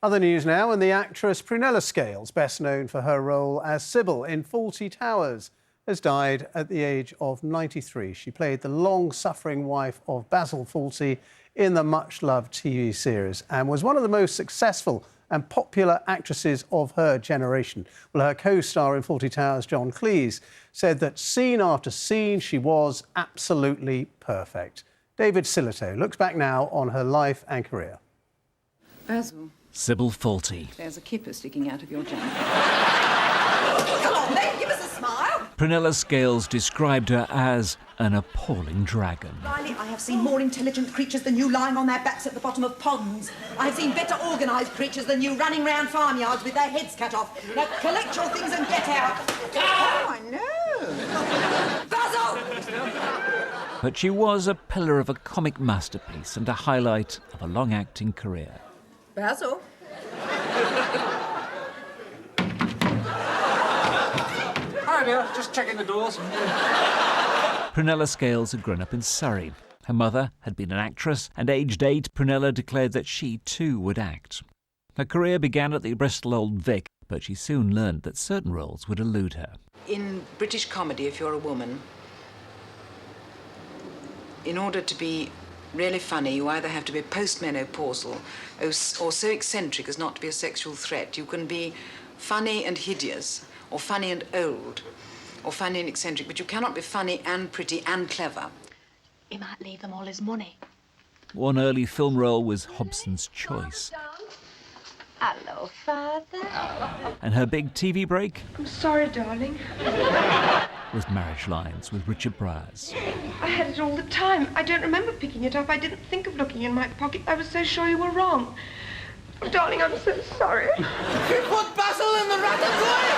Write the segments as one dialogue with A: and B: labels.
A: Other news now, and the actress Prunella Scales, best known for her role as Sybil in Fawlty Towers, has died at the age of 93. She played the long-suffering wife of Basil Fawlty in the much-loved TV series and was one of the most successful and popular actresses of her generation. Well, her co-star in Fawlty Towers, John Cleese, said that scene after scene she was absolutely perfect. David Sillito looks back now on her life and career.
B: Basil.
C: Sybil Fawlty.
B: There's a kipper sticking out of your jumper.
D: Come on then, give us a smile.
C: Prunella Scales described her as an appalling dragon.
D: Riley, I have seen more intelligent creatures than you lying on their backs at the bottom of ponds. I have seen better organised creatures than you running round farmyards with their heads cut off. Now collect your things and get out. Oh, I know. Basil!
C: But she was a pillar of a comic masterpiece and a highlight of a long-acting career.
D: Basil?
E: Hi dear, just checking the doors.
C: Prunella Scales had grown up in Surrey. Her mother had been an actress, and aged 8, Prunella declared that she too would act. Her career began at the Bristol Old Vic, but she soon learned that certain roles would elude her.
B: In British comedy, if you're a woman, in order to be really funny, you either have to be postmenopausal or so eccentric as not to be a sexual threat. You can be funny and hideous, or funny and old, or funny and eccentric, but you cannot be funny and pretty and clever.
F: He might leave them all his money.
C: One early film role was Hobson's Choice.
F: Hello, Father.
C: And her big TV break
G: I'm sorry, darling.
C: was Marriage Lines with Richard Briers.
G: I had it all the time. I don't remember picking it up. I didn't think of looking in my pocket. I was so sure you were wrong. Oh, darling, I'm so sorry.
D: You put Basil in the ratatouille!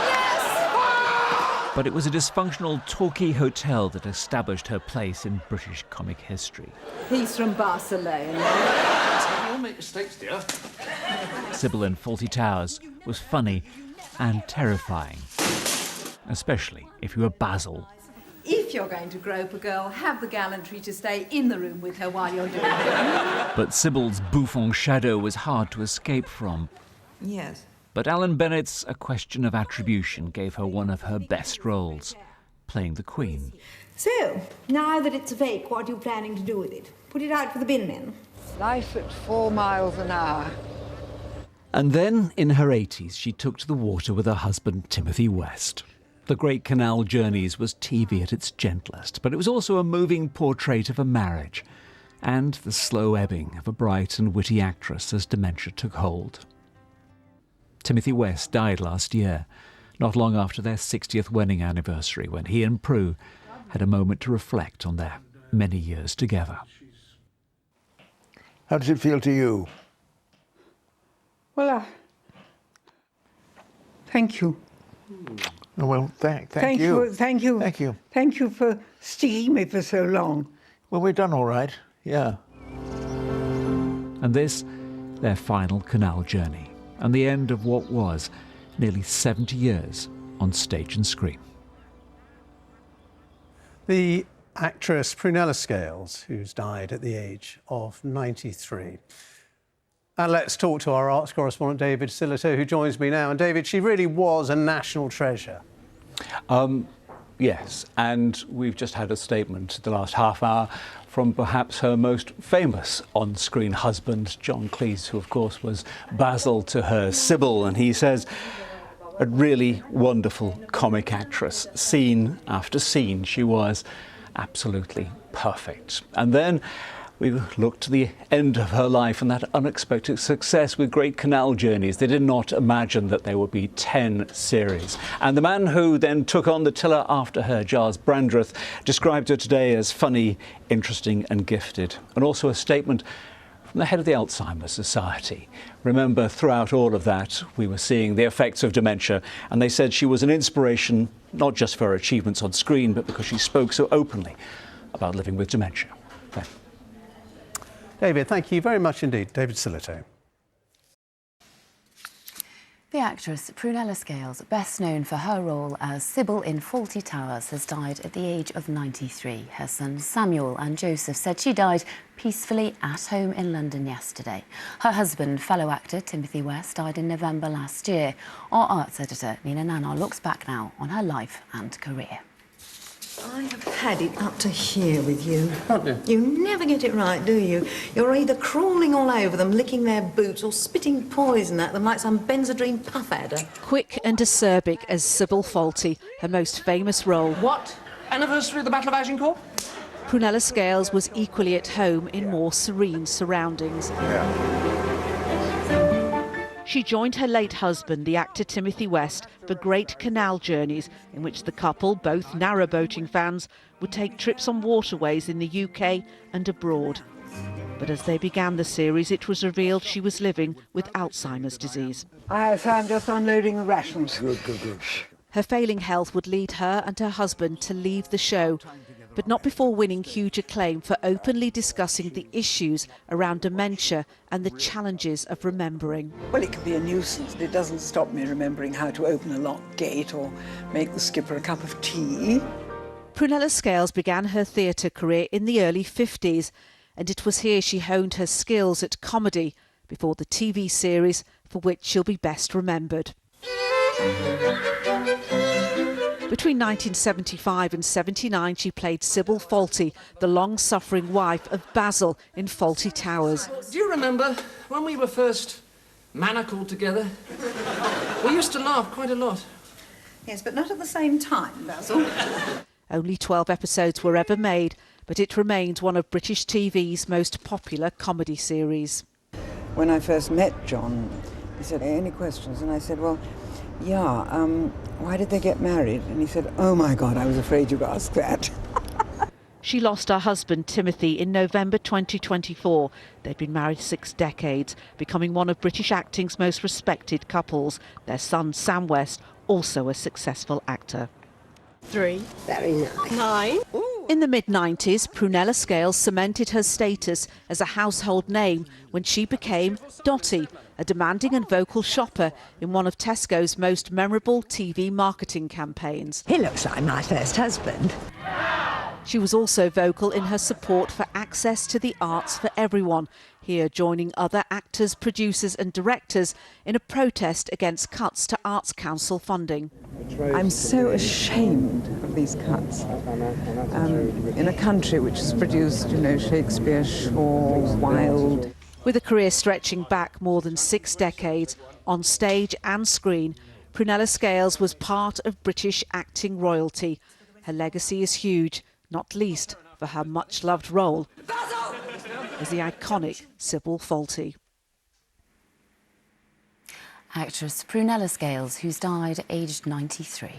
D: Yes!
C: But it was a dysfunctional Torquay hotel that established her place in British comic history.
B: He's from Barcelona.
E: You all make mistakes, dear.
C: Sybil in Fawlty Towers was funny and terrifying, especially if you were Basil.
H: If you're going to grope a girl, have the gallantry to stay in the room with her while you're doing it.
C: But Sybil's bouffant shadow was hard to escape from.
D: Yes.
C: But Alan Bennett's A Question of Attribution gave her one of her best roles, playing the Queen.
I: So, now that it's a fake, what are you planning to do with it? Put it out for the bin men?
B: Life at 4 miles an hour.
C: And then, in her 80s, she took to the water with her husband, Timothy West. The Great Canal Journeys was TV at its gentlest, but it was also a moving portrait of a marriage and the slow ebbing of a bright and witty actress as dementia took hold. Timothy West died last year, not long after their 60th wedding anniversary, when he and Prue had a moment to reflect on their many years together.
J: How does it feel to you?
G: Well, thank you.
J: Oh, well, thank you.
G: Thank you.
J: Thank you.
G: Thank you for sticking me for so long.
J: Well, we've done all right, yeah.
C: And this, their final canal journey, and the end of what was nearly 70 years on stage and screen.
A: The actress Prunella Scales, who's died at the age of 93. And let's talk to our arts correspondent, David Sillito, who joins me now. And David, she really was a national treasure.
K: Yes, and we've just had a statement the last half hour from perhaps her most famous on-screen husband, John Cleese, who of course was Basil to her Sybil, and he says, a really wonderful comic actress. Scene after scene, she was absolutely perfect. And then we looked to the end of her life and that unexpected success with Great Canal Journeys. They did not imagine that there would be 10 series. And the man who then took on the tiller after her, Giles Brandreth, described her today as funny, interesting and gifted. And also a statement from the head of the Alzheimer's Society. Remember, throughout all of that, we were seeing the effects of dementia, and they said she was an inspiration, not just for her achievements on screen, but because she spoke so openly about living with dementia. Okay.
A: David, thank you very much indeed. David Sillito.
L: The actress Prunella Scales, best known for her role as Sybil in Fawlty Towers, has died at the age of 93. Her sons Samuel and Joseph said she died peacefully at home in London yesterday. Her husband, fellow actor Timothy West, died in November last year. Our arts editor, Nina Nanar, looks back now on her life and career.
D: I have had it up to here with you. You never get it right, do you? You're either crawling all over them, licking their boots, or spitting poison at them like some Benzodrine puff adder.
M: Quick and acerbic as Sybil Fawlty, her most famous role.
E: What? Anniversary of the Battle of Agincourt?
M: Prunella Scales was equally at home in more serene surroundings. She joined her late husband, the actor Timothy West, for great canal journeys in which the couple, both narrowboating fans, would take trips on waterways in the UK and abroad. But as they began the series, it was revealed she was living with Alzheimer's disease.
N: So I'm just unloading the rations.
J: Good.
M: Her failing health would lead her and her husband to leave the show, but not before winning huge acclaim for openly discussing the issues around dementia and the challenges of remembering.
N: Well, it can be a nuisance. It doesn't stop me remembering how to open a locked gate or make the skipper a cup of tea.
M: Prunella Scales began her theatre career in the early 50s, and it was here she honed her skills at comedy before the TV series for which she'll be best remembered. Between 1975 and 79, she played Sybil Fawlty, the long-suffering wife of Basil in Fawlty Towers.
E: Do you remember when we were first manacled together? We used to laugh quite a lot.
D: Yes, but not at the same time, Basil.
M: Only 12 episodes were ever made, but it remains one of British TV's most popular comedy series.
N: When I first met John, he said, "Any questions?" And I said, "Well, yeah, why did they get married?" And he said, "Oh my God, I was afraid you'd ask that."
M: She lost her husband Timothy in November 2024. They'd been married 6 decades, becoming one of British acting's most respected couples. Their son Sam West, also a successful actor.
O: 3. Very nice. 9. Ooh.
M: In the mid-90s, Prunella Scales cemented her status as a household name when she became Dottie, a demanding and vocal shopper in one of Tesco's most memorable TV marketing campaigns.
O: He looks like my first husband.
M: She was also vocal in her support for access to the arts for everyone, here joining other actors, producers and directors in a protest against cuts to Arts Council funding.
N: I'm so ashamed of these cuts. In a country which has produced, Shakespeare, Shaw, Wilde.
M: With a career stretching back more than 6 decades, on stage and screen, Prunella Scales was part of British acting royalty. Her legacy is huge, not least for her much-loved role as the iconic Sybil Fawlty.
L: Actress Prunella Scales, who's died aged 93.